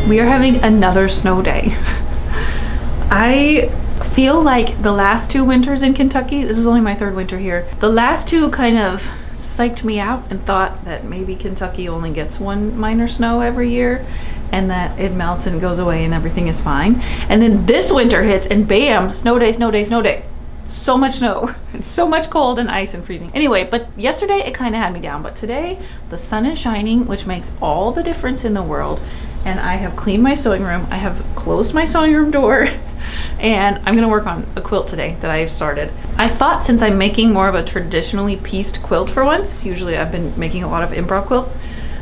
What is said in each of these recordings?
We are having another snow day. I feel like the last 2 winters in Kentucky, this is only my 3rd winter here, the last 2 kind of psyched me out and thought that maybe Kentucky only gets 1 minor snow every year and that it melts and goes away and everything is fine. And then this winter hits and bam, snow day, snow day, snow day. So much snow and so much cold and ice and freezing. Anyway, but yesterday it kind of had me down, but today the sun is shining, which makes all the difference in the world. And I have cleaned my sewing room. I have closed my sewing room door and I'm gonna work on a quilt today that I've started. I thought, since I'm making more of a traditionally pieced quilt for once, usually I've been making a lot of improv quilts,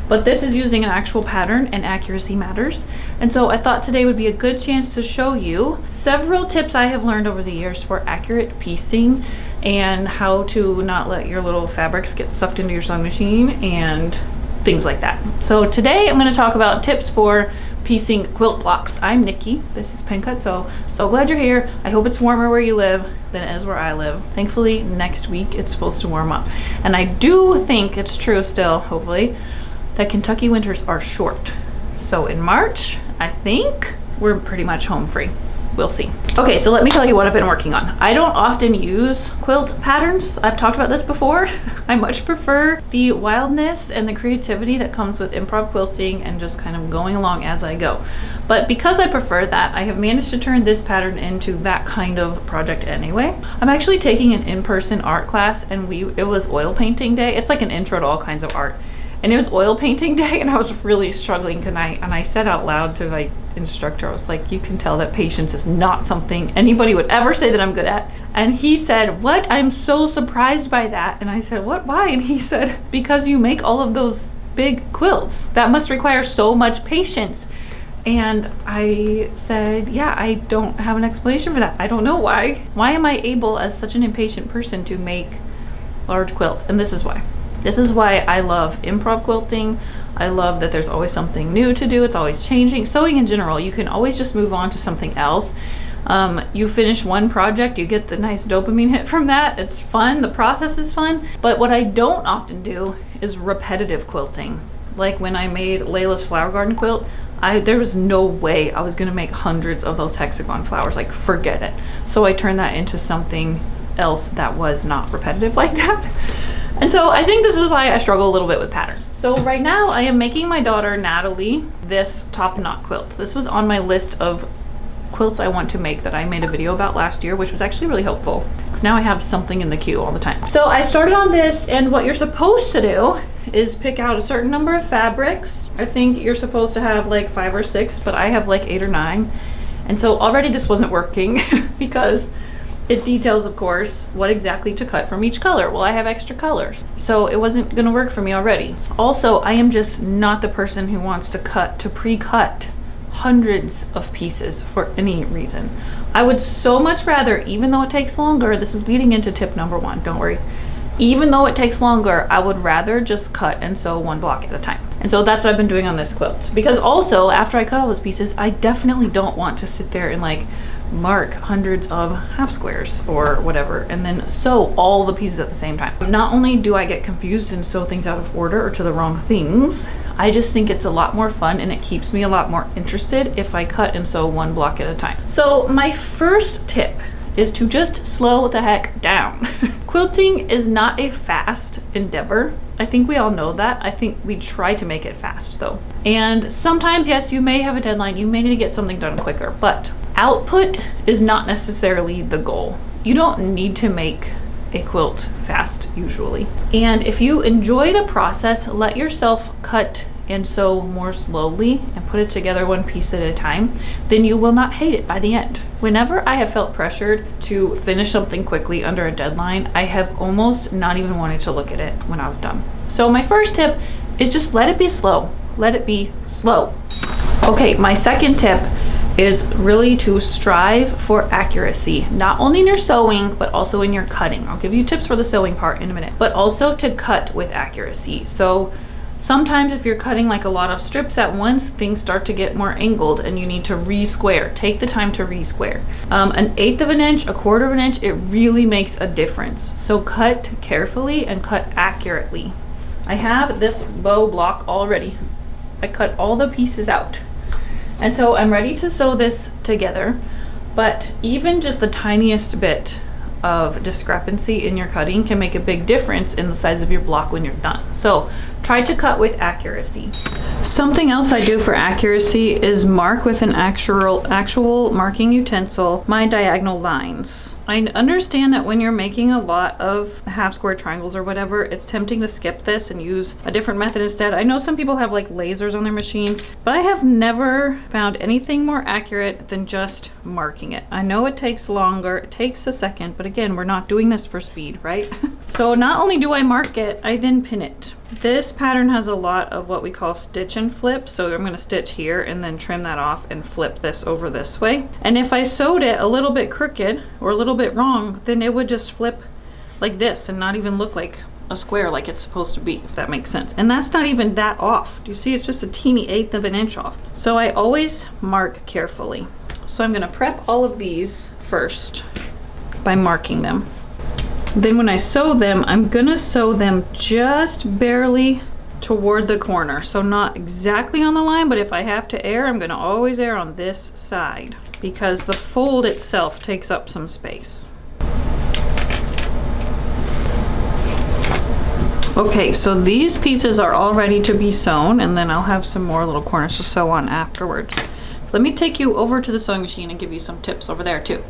but this is using an actual pattern and accuracy matters. And so I thought today would be a good chance to show you several tips I have learned over the years for accurate piecing and how to not let your little fabrics get sucked into your sewing machine and things like that. So today I'm going to talk about tips for piecing quilt blocks. I'm Nikki. This is Pencut. So glad you're here. I hope it's warmer where you live than it is where I live. Thankfully, next week it's supposed to warm up. And I do think it's true still, hopefully, that Kentucky winters are short. So in March, I think we're pretty much home free. We'll see. Okay, so let me tell you what I've been working on. I don't often use quilt patterns. I've talked about this before. I much prefer the wildness and the creativity that comes with improv quilting and just kind of going along as I go. But because I prefer that, I have managed to turn this pattern into that kind of project anyway. I'm actually taking an in-person art class and it was oil painting day. It's like an intro to all kinds of art. And it was oil painting day and I was really struggling and I said out loud to my instructor, I was like, you can tell that patience is not something anybody would ever say that I'm good at. And he said, what? I'm so surprised by that. And I said, what? Why? And he said, because you make all of those big quilts. That must require so much patience. And I said, yeah, I don't have an explanation for that. I don't know why. Why am I able as such an impatient person to make large quilts? And this is why. This is why I love improv quilting. I love that there's always something new to do. It's always changing. Sewing in general, you can always just move on to something else. You finish one project, you get the nice dopamine hit from that. It's fun, the process is fun. But what I don't often do is repetitive quilting. Like when I made Layla's flower garden quilt, there was no way I was gonna make hundreds of those hexagon flowers, like forget it. So I turned that into something else that was not repetitive like that. And so I think this is why I struggle a little bit with patterns. So right now I am making my daughter Natalie this top knot quilt. This was on my list of quilts I want to make that I made a video about last year, which was actually really helpful because now I have something in the queue all the time. So I started on this, and what you're supposed to do is pick out a certain number of fabrics. I think you're supposed to have like 5 or 6, but I have like 8 or 9. And so already this wasn't working because it details, of course, what exactly to cut from each color. Well, I have extra colors, so it wasn't gonna work for me already. Also, I am just not the person who wants to pre-cut hundreds of pieces for any reason. I would so much rather, even though it takes longer, this is leading into tip number 1, don't worry. Even though it takes longer, I would rather just cut and sew 1 block at a time. And so that's what I've been doing on this quilt. Because also, after I cut all those pieces, I definitely don't want to sit there and like mark hundreds of half squares or whatever and then sew all the pieces at the same time. Not only do I get confused and sew things out of order or to the wrong things, I just think it's a lot more fun and it keeps me a lot more interested if I cut and sew 1 block at a time. So my first tip is to just slow the heck down. Quilting is not a fast endeavor. I think we all know that. I think we try to make it fast though. And sometimes, yes, you may have a deadline, you may need to get something done quicker, but output is not necessarily the goal. You don't need to make a quilt fast usually. And if you enjoy the process, let yourself cut and sew more slowly and put it together 1 piece at a time, then you will not hate it by the end. Whenever I have felt pressured to finish something quickly under a deadline, I have almost not even wanted to look at it when I was done. So my first tip is just let it be slow. Let it be slow. Okay, my second tip is really to strive for accuracy, not only in your sewing, but also in your cutting. I'll give you tips for the sewing part in a minute, but also to cut with accuracy. So sometimes if you're cutting like a lot of strips at once, things start to get more angled and you need to re-square. Take the time to re-square. 1/8 of an inch, 1/4 of an inch, it really makes a difference. So cut carefully and cut accurately. I have this bow block already. I cut all the pieces out. And so I'm ready to sew this together, but even just the tiniest bit of discrepancy in your cutting can make a big difference in the size of your block when you're done. So try to cut with accuracy. Something else I do for accuracy is mark with an actual marking utensil my diagonal lines. I understand that when you're making a lot of half square triangles or whatever, it's tempting to skip this and use a different method instead. I know some people have like lasers on their machines, but I have never found anything more accurate than just marking it. I know it takes longer, it takes a second, but again, we're not doing this for speed, right? So not only do I mark it, I then pin it. This pattern has a lot of what we call stitch and flip, so I'm going to stitch here and then trim that off and flip this over this way. And if I sewed it a little bit crooked or a little bit wrong, then it would just flip like this and not even look like a square like it's supposed to be, if that makes sense. And that's not even that off. Do you see? It's just a teeny 1/8 of an inch off. So I always mark carefully. So I'm going to prep all of these first by marking them. Then when I sew them, I'm gonna sew them just barely toward the corner. So not exactly on the line, but if I have to err, I'm gonna always err on this side because the fold itself takes up some space. Okay, so these pieces are all ready to be sewn, and then I'll have some more little corners to sew on afterwards. So let me take you over to the sewing machine and give you some tips over there too.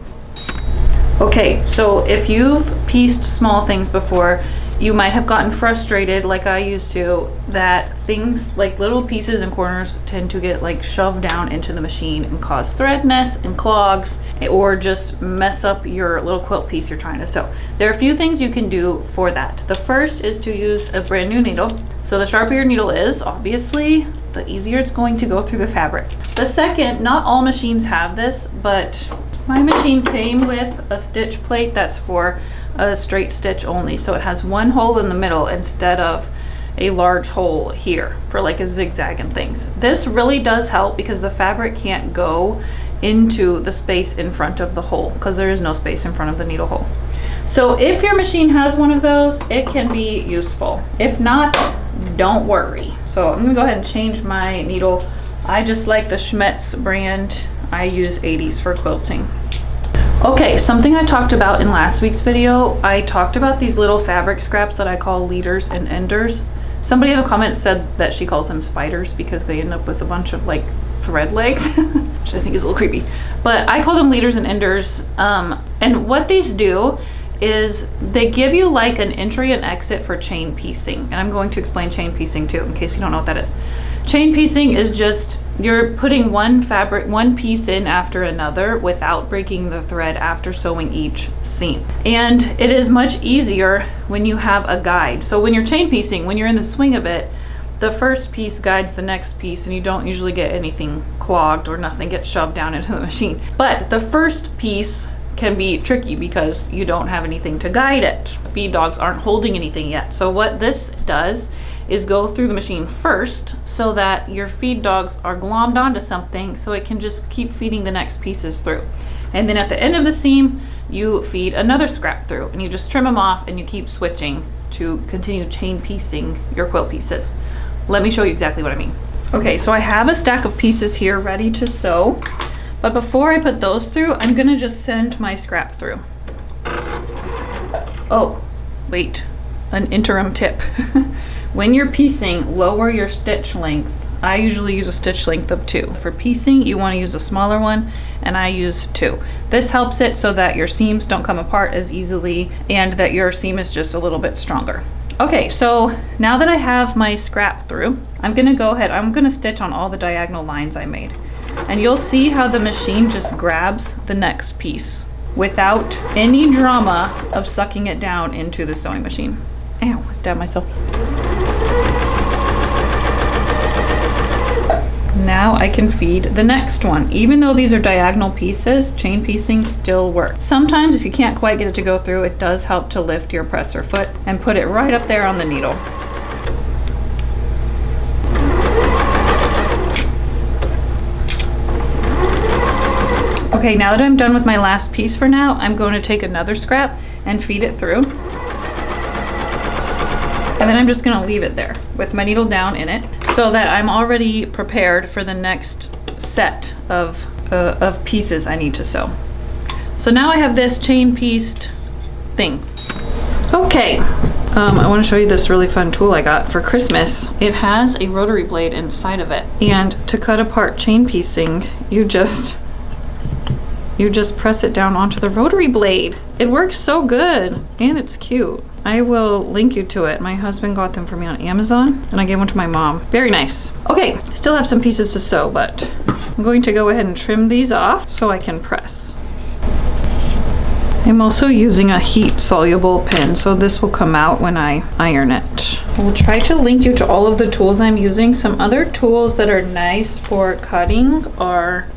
Okay, so if you've pieced small things before, you might have gotten frustrated like I used to, that things like little pieces and corners tend to get like shoved down into the machine and cause thread nests and clogs, or just mess up your little quilt piece you're trying to sew. There are a few things you can do for that. The first is to use a brand new needle. So the sharper your needle is, obviously, the easier it's going to go through the fabric. The second, not all machines have this, but my machine came with a stitch plate that's for a straight stitch only. So it has one hole in the middle instead of a large hole here for like a zigzag and things. This really does help because the fabric can't go into the space in front of the hole because there is no space in front of the needle hole. So if your machine has one of those, it can be useful. If not, don't worry. So I'm gonna go ahead and change my needle. I just like the Schmetz brand. I use 80s for quilting. Okay, something I talked about in last week's video, I talked about these little fabric scraps that I call leaders and enders. Somebody in the comments said that she calls them spiders because they end up with a bunch of like thread legs, which I think is a little creepy. But I call them leaders and enders. And what these do is they give you like an entry and exit for chain piecing. And I'm going to explain chain piecing too, in case you don't know what that is. Chain piecing is just, you're putting one piece in after another without breaking the thread after sewing each seam. And it is much easier when you have a guide. So when you're chain piecing, when you're in the swing of it, the first piece guides the next piece and you don't usually get anything clogged or nothing gets shoved down into the machine. But the first piece can be tricky because you don't have anything to guide it. Feed dogs aren't holding anything yet. So what this does is go through the machine first so that your feed dogs are glommed onto something so it can just keep feeding the next pieces through. And then at the end of the seam, you feed another scrap through and you just trim them off and you keep switching to continue chain piecing your quilt pieces. Let me show you exactly what I mean. Okay, so I have a stack of pieces here ready to sew, but before I put those through, I'm gonna just send my scrap through. Oh, wait, an interim tip. When you're piecing, lower your stitch length. I usually use a stitch length of 2. For piecing, you want to use a smaller one, and I use 2. This helps it so that your seams don't come apart as easily and that your seam is just a little bit stronger. Okay, so now that I have my scrap through, I'm gonna go ahead, I'm gonna stitch on all the diagonal lines I made. And you'll see how the machine just grabs the next piece without any drama of sucking it down into the sewing machine. Ow, I stabbed myself. Now I can feed the next one. Even though these are diagonal pieces, chain piecing still works. Sometimes if you can't quite get it to go through, it does help to lift your presser foot and put it right up there on the needle. Okay, now that I'm done with my last piece for now, I'm going to take another scrap and feed it through. And then I'm just gonna leave it there with my needle down in it so that I'm already prepared for the next set of pieces I need to sew. So now I have this chain pieced thing. Okay, I want to show you this really fun tool I got for Christmas. It has a rotary blade inside of it, and to cut apart chain piecing, you just press it down onto the rotary blade. It works so good, and it's cute. I will link you to it. My husband got them for me on Amazon, and I gave one to my mom. Very nice. Okay, still have some pieces to sew, but I'm going to go ahead and trim these off so I can press. I'm also using a heat-soluble pin, so this will come out when I iron it. I will try to link you to all of the tools I'm using. Some other tools that are nice for cutting are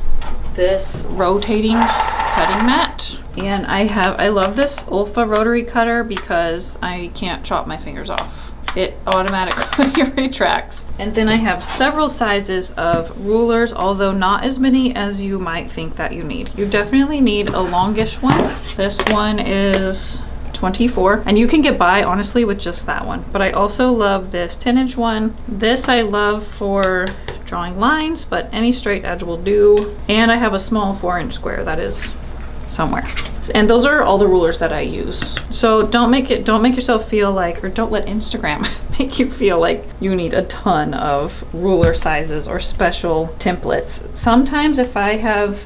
this rotating cutting mat. And I love this Olfa rotary cutter because I can't chop my fingers off. It automatically retracts. And then I have several sizes of rulers, although not as many as you might think that you need. You definitely need a longish one. This one is 24, and you can get by honestly with just that one. But I also love this 10-inch one. This I love for drawing lines, but any straight edge will do. And I have a small 4-inch square that is somewhere. And those are all the rulers that I use. So don't make yourself feel like, or don't let Instagram make you feel like you need a ton of ruler sizes or special templates. Sometimes if I have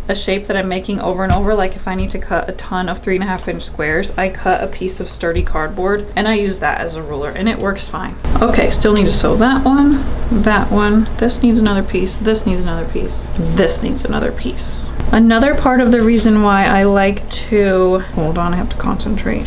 a shape that I'm making over and over, like if I need to cut a ton of 3.5-inch squares, I cut a piece of sturdy cardboard and I use that as a ruler, and it works fine. Okay, still need to sew that one, this needs another piece, this needs another piece, this needs another piece. Another part of the reason why I like to, hold on, I have to concentrate.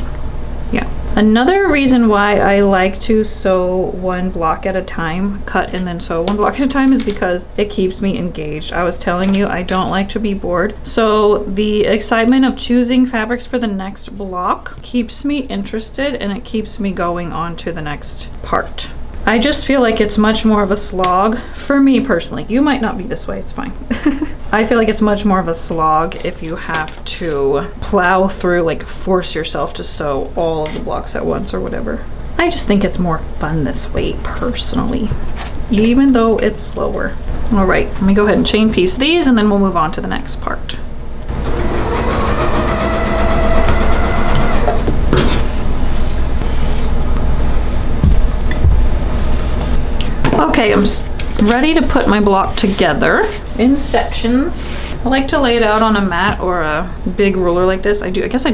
Yeah. Another reason why I like to sew one block at a time, cut and then sew one block at a time, is because it keeps me engaged. I was telling you, I don't like to be bored. So the excitement of choosing fabrics for the next block keeps me interested, and it keeps me going on to the next part. I just feel like it's much more of a slog for me personally. You might not be this way, it's fine. I feel like it's much more of a slog if you have to plow through, like force yourself to sew all of the blocks at once or whatever. I just think it's more fun this way personally, even though it's slower. All right, let me go ahead and chain piece these and then we'll move on to the next part. Okay, I'm ready to put my block together in sections. I like to lay it out on a mat or a big ruler like this. I guess I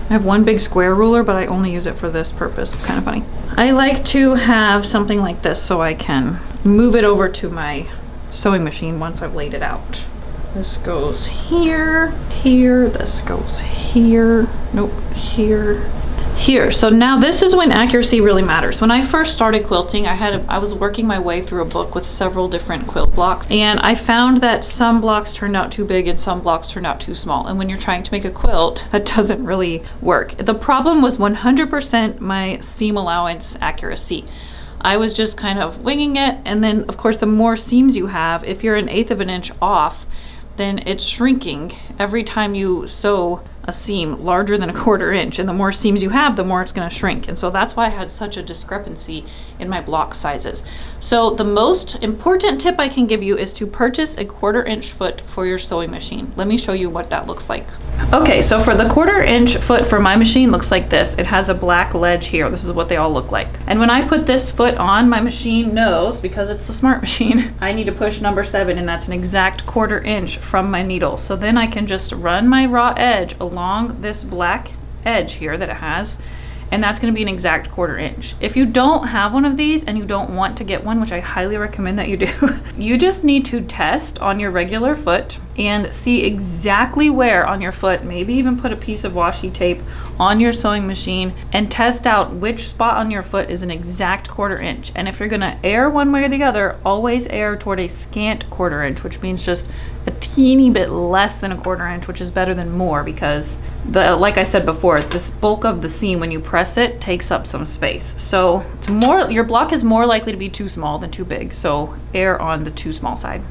have one big square ruler, but I only use it for this purpose. It's kind of funny. I like to have something like this so I can move it over to my sewing machine once I've laid it out. This goes here, here, this goes here, nope, here, here. So now this is when accuracy really matters. When I first started quilting, I was working my way through a book with several different quilt blocks, and I found that some blocks turned out too big and some blocks turned out too small. And when you're trying to make a quilt, that doesn't really work. The problem was 100% my seam allowance accuracy. I was just kind of winging it, and then of course the more seams you have, if you're 1/8 of an inch off, then it's shrinking every time you sew a seam larger than 1/4 inch, and the more seams you have, the more it's going to shrink. And so that's why I had such a discrepancy in my block sizes. So the most important tip I can give you is to purchase a 1/4 inch foot for your sewing machine. Let me show you what that looks like. Okay, so for the 1/4 inch foot for my machine, looks like this. It has a black ledge here. This is what they all look like. And when I put this foot on, my machine knows, because it's a smart machine, I need to push number 7, and that's an exact 1/4 inch from my needle. So then I can just run my raw edge along this black edge here that it has, and that's going to be an exact 1/4 inch. If you don't have one of these and you don't want to get one, which I highly recommend that you do, you just need to test on your regular foot and see exactly where on your foot, maybe even put a piece of washi tape on your sewing machine and test out which spot on your foot is an exact 1/4 inch. And if you're going to err one way or the other, always err toward a scant 1/4 inch, which means just a teeny bit less than a 1/4 inch, which is better than more, because like I said before, this bulk of the seam, when you press it, takes up some space. So it's your block is more likely to be too small than too big. So err on the too small side.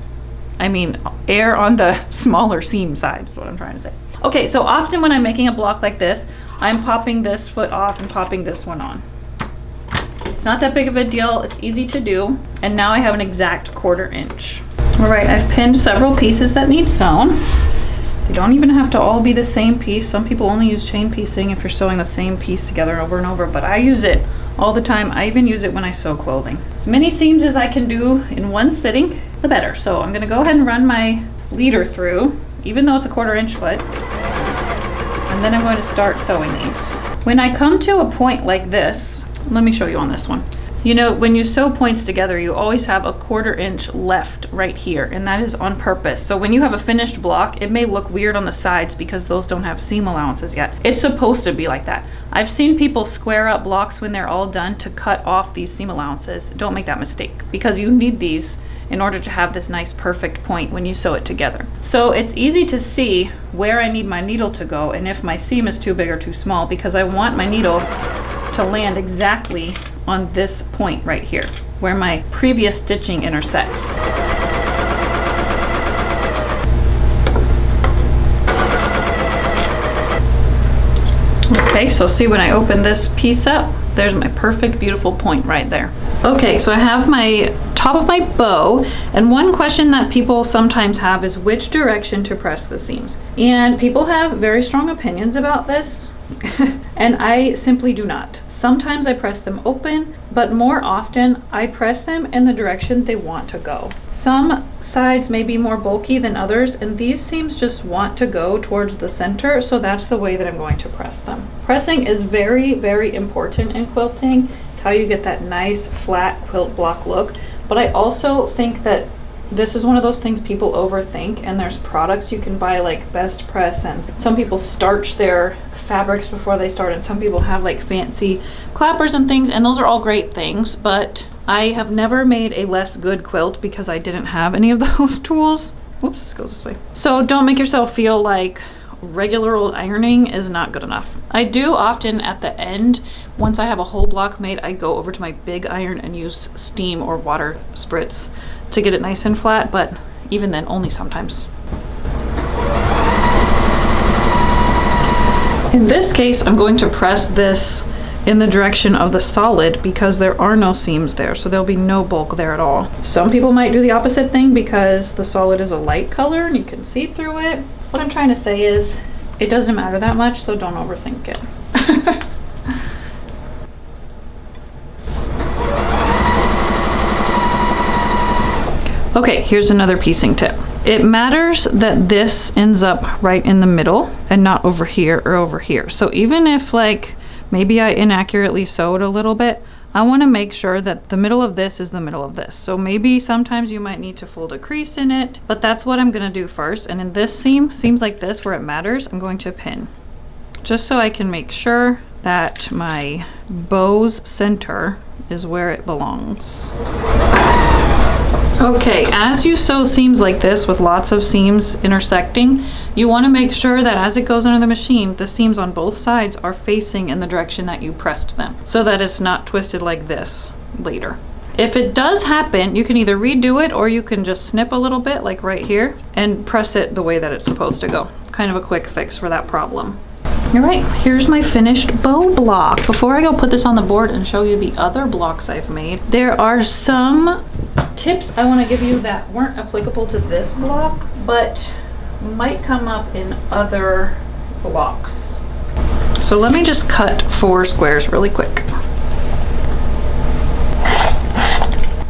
I mean, err on the smaller seam side is what I'm trying to say. Okay, so often when I'm making a block like this, I'm popping this foot off and popping this one on. It's not that big of a deal. It's easy to do. And now I have an exact 1/4 inch. All right, I've pinned several pieces that need sewn. They don't even have to all be the same piece. Some people only use chain piecing if you're sewing the same piece together over and over, but I use it all the time. I even use it when I sew clothing. As many seams as I can do in one sitting, the better. So I'm gonna go ahead and run my leader through, even though it's a 1/4 inch foot, and then I'm going to start sewing these. When I come to a point like this, let me show you on this one. You know, when you sew points together, you always have a 1/4 inch left right here, and that is on purpose. So when you have a finished block, it may look weird on the sides because those don't have seam allowances yet. It's supposed to be like that. I've seen people square up blocks when they're all done to cut off these seam allowances. Don't make that mistake, because you need these in order to have this nice perfect point when you sew it together. So it's easy to see where I need my needle to go and if my seam is too big or too small, because I want my needle to land exactly on this point right here where my previous stitching intersects. Okay, so see, when I open this piece up, there's my perfect beautiful point right there. Okay, so I have my top of my bow, and one question that people sometimes have is which direction to press the seams. And people have very strong opinions about this. And I simply do not. Sometimes I press them open, but more often I press them in the direction they want to go. Some sides may be more bulky than others, and these seams just want to go towards the center, so that's the way that I'm going to press them. Pressing is very, very important in quilting. It's how you get that nice flat quilt block look. But I also think that this is one of those things people overthink, and there's products you can buy like Best Press, and some people starch their fabrics before they start, and some people have like fancy clappers and things, and those are all great things, but I have never made a less good quilt because I didn't have any of those tools. Whoops, this goes this way. So don't make yourself feel like regular old ironing is not good enough. I do often at the end, once I have a whole block made, I go over to my big iron and use steam or water spritz to get it nice and flat, but even then, only sometimes. In this case, I'm going to press this in the direction of the solid because there are no seams there, so there'll be no bulk there at all. Some people might do the opposite thing because the solid is a light color and you can see through it. What I'm trying to say is it doesn't matter that much, so don't overthink it. Okay, here's another piecing tip. It matters that this ends up right in the middle and not over here or over here. So even if like maybe I inaccurately sewed a little bit, I want to make sure that the middle of this is the middle of this. So maybe sometimes you might need to fold a crease in it, but that's what I'm going to do first. And in this seams like this where it matters, I'm going to pin just so I can make sure that my bow's center is where it belongs. Okay, as you sew seams like this with lots of seams intersecting, you want to make sure that as it goes under the machine, the seams on both sides are facing in the direction that you pressed them, so that it's not twisted like this later. If it does happen, you can either redo it or you can just snip a little bit, like right here, and press it the way that it's supposed to go. Kind of a quick fix for that problem. All right, here's my finished bow block. Before I go put this on the board and show you the other blocks I've made, there are some tips I want to give you that weren't applicable to this block, but might come up in other blocks. So let me just cut 4 squares really quick.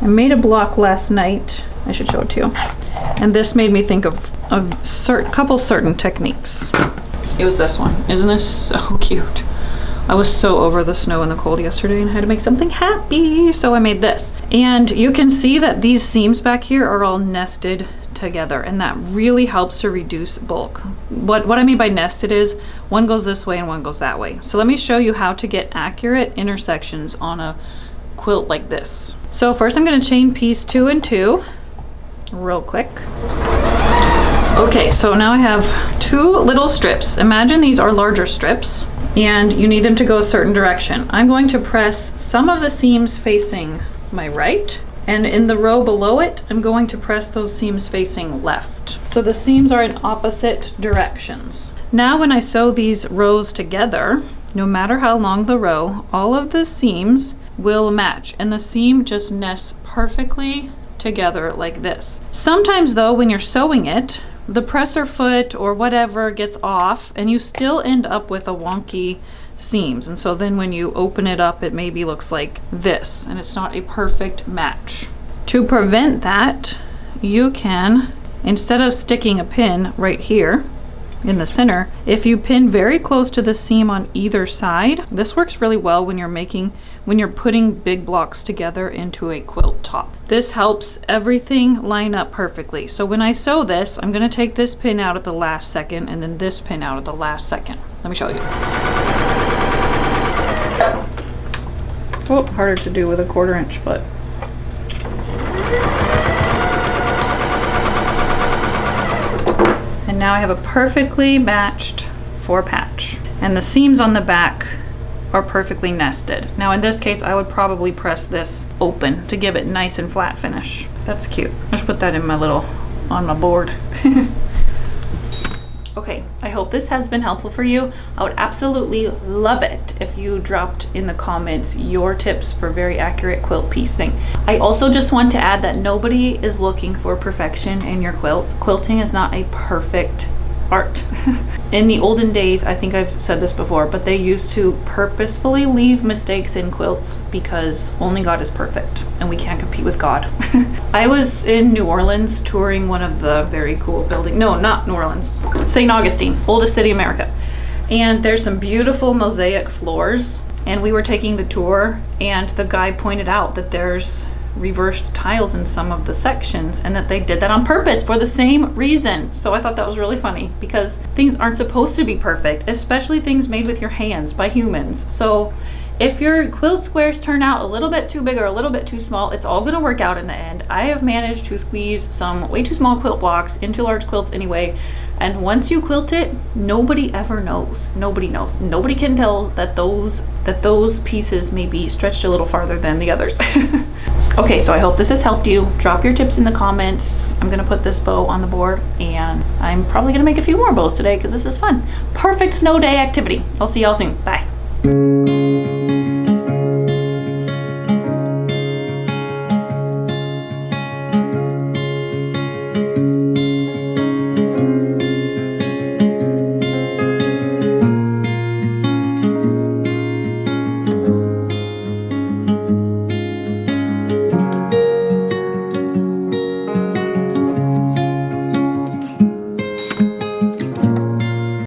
I made a block last night. I should show it to you. And this made me think of couple certain techniques. It was this one. Isn't this so cute? I was so over the snow and the cold yesterday and I had to make something happy, so I made this. And you can see that these seams back here are all nested together, and that really helps to reduce bulk. What I mean by nested is one goes this way and one goes that way. So let me show you how to get accurate intersections on a quilt like this. So first I'm going to chain piece 2 and 2 real quick. Okay, so now I have 2 little strips. Imagine these are larger strips and you need them to go a certain direction. I'm going to press some of the seams facing my right, and in the row below it, I'm going to press those seams facing left. So the seams are in opposite directions. Now when I sew these rows together, no matter how long the row, all of the seams will match, and the seam just nests perfectly together like this. Sometimes though, when you're sewing it, the presser foot or whatever gets off and you still end up with a wonky seams. And so then when you open it up, it maybe looks like this and it's not a perfect match. To prevent that, you can, instead of sticking a pin right here in the center, if you pin very close to the seam on either side, this works really well when you're putting big blocks together into a quilt top. This helps everything line up perfectly. So when I sew this, I'm going to take this pin out at the last second and then this pin out at the last second. Let me show you. Oh, harder to do with a 1/4 inch foot. And now I have a perfectly matched 4 patch. And the seams on the back are perfectly nested. Now in this case, I would probably press this open to give it nice and flat finish. That's cute. I should put that in on my board. Okay, I hope this has been helpful for you. I would absolutely love it if you dropped in the comments your tips for very accurate quilt piecing. I also just want to add that nobody is looking for perfection in your quilt. Quilting is not a perfect art. In the olden days, I think I've said this before, but they used to purposefully leave mistakes in quilts because only God is perfect and we can't compete with God. I was in New Orleans touring one of the very cool buildings. No, not New Orleans. St. Augustine, oldest city in America. And there's some beautiful mosaic floors. And we were taking the tour and the guy pointed out that there's reversed tiles in some of the sections and that they did that on purpose for the same reason. So I thought that was really funny because things aren't supposed to be perfect, especially things made with your hands by humans. So if your quilt squares turn out a little bit too big or a little bit too small, it's all going to work out in the end. I have managed to squeeze some way too small quilt blocks into large quilts anyway, and once you quilt it, nobody ever knows. Nobody knows. Nobody can tell that those pieces may be stretched a little farther than the others. Okay, so I hope this has helped you. Drop your tips in the comments. I'm gonna put this bow on the board and I'm probably gonna make a few more bows today because this is fun. Perfect snow day activity. I'll see y'all soon. Bye.